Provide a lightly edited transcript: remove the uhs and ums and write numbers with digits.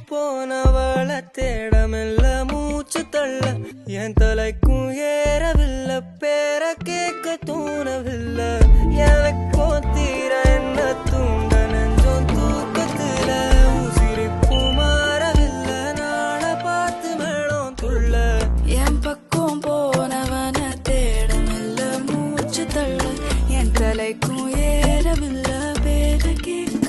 போனவள தேடமில்ல மூச்சு தள்ள என் தலைக்கும் ஏறவில்லை பேர கேட்க தோணவில்லை எனக்கோ தீர என்ன தூண்ட நெஞ்சோம் தூக்கத்துல உசிரிப்பு மாறவில்லை நாள பார்த்து மேளம் துள்ள என் பக்கம் போனவன தேடமில்ல மூச்சு தள்ள என் தலைக்கும் ஏறவில்லை பேர கேட்க